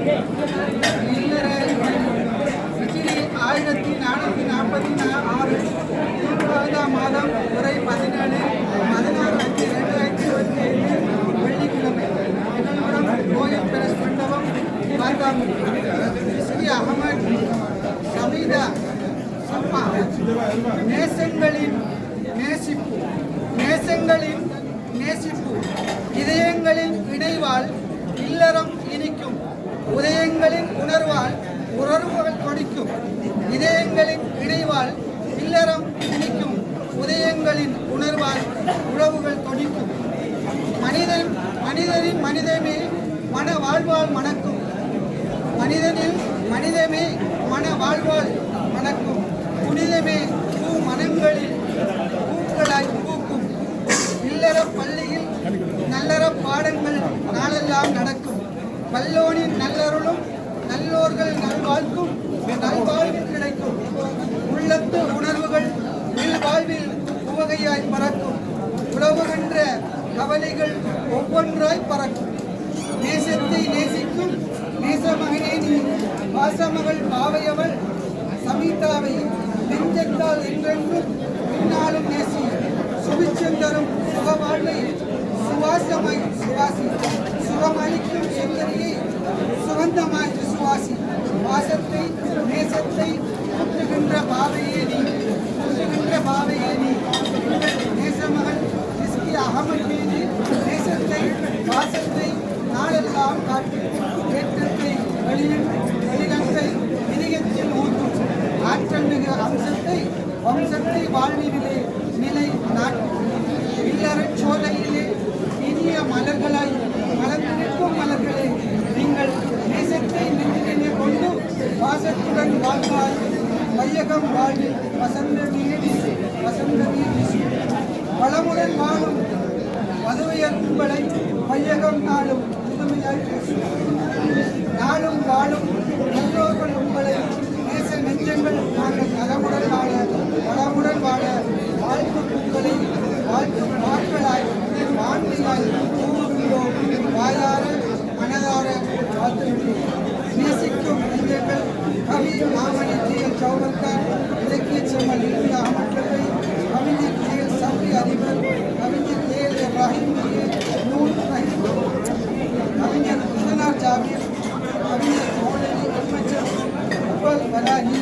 1446 மாதம் துறை 17/16/2025 வெள்ளிக்கிழமை எங்களுடன் கோயில் பிரஸ் மண்டபம் ஸ்ரீ அகமது சமீதா சம்மா நேசங்களின் நேசிப்பு இதயங்களின் இணைவால் இல்லறம் இனிக்கும் உதயங்களின் உணர்வால் உறவுகள் கொடிக்கும் இதயங்களின் இணைவால் இல்லறம் இனிக்கும் உதயங்களின் உணர்வால் உறவுகள் தொடிக்கும் மனிதமே மன வாழ்வால் மணக்கும் மனிதமே மன வாழ்வால் மணக்கும் புனிதமே பூ மனங்களில் பூக்களாய் பூக்கும் இல்லற பள்ளியில் நல்லற பாடங்கள் நாளெல்லாம் நடக்கும் வல்லோனின் நல்லருளும் நல்லோர்கள் நல்வாழ்வில் கிடைக்கும் உள்ளத்து உணர்வுகள் வாழ்வில் உவகையாய் பறக்கும் உழவுகின்ற கவலைகள் ஒவ்வொன்றாய் பறக்கும் நேசத்தை நேசிக்கும் நேசமகனே நீ பாசமகள் பாவையவள் சமீதாவை நெஞ்சத்தால் என்றென்றும் பின்னாலும் நேசி சுபிச்சந்தரும் சுகவாழ்வை சுவாசமாய் சுவாசி சுகமளிக்கும் சுந்தரியை சுகந்தமாய் விசுவாசி வாசத்தை நேசத்தை ஊற்றுகின்ற பாவையே நீ நேசமகள் இஸ்கி அகமது மீது நேசத்தை வாசத்தை நாளெல்லாம் காட்டி ஏற்றத்தை வெளியிடத்தை இனியத்தில் ஊற்றும் ஆற்றல் மிகு வம்சத்தை வாழ்விலே நிலை நாட்டும் இல்லறச் சோலையிலே இனிய மலர்களாய் மலர்ந்திருக்கும் மலர்களே நீங்கள் நேசத்தை நெஞ்சிலே கொண்டு வாசத்துடன் வாழ்வாய் வையகம் வாழ்வில் வசந்த நீடி வளமுடன் வாழும் மதுவையர் கும்பலை வையகம் நாளும் புதுமையாய் பேசும் நாளும் வாழும் நல்லோர்கள் உங்களை நேச நெஞ்சங்கள் நாங்கள் நலமுடன் வாழ வாழ்த்து பூக்களை வாழ்த்து வாக்களாய் வான்மையாய் கூறுகின்றோம் வாயார மனதார வாழ்த்துகின்றோம் நேசிக்கும் நெஞ்சங்கள் கவி மாமணி ஜெயல் சௌவர்கர் இலக்கிய செம்மல் இந்தியா அமர்களை கவிஞர் ஜெயல் சபரி அதிபர் கவிஞர் ஜெயல் இப்ராஹிம் நூல் கவிஞர் முசனார் ஜாபீர் கவிஞர் மௌலவி எம்எச்எம் உப்பல் வலாஹி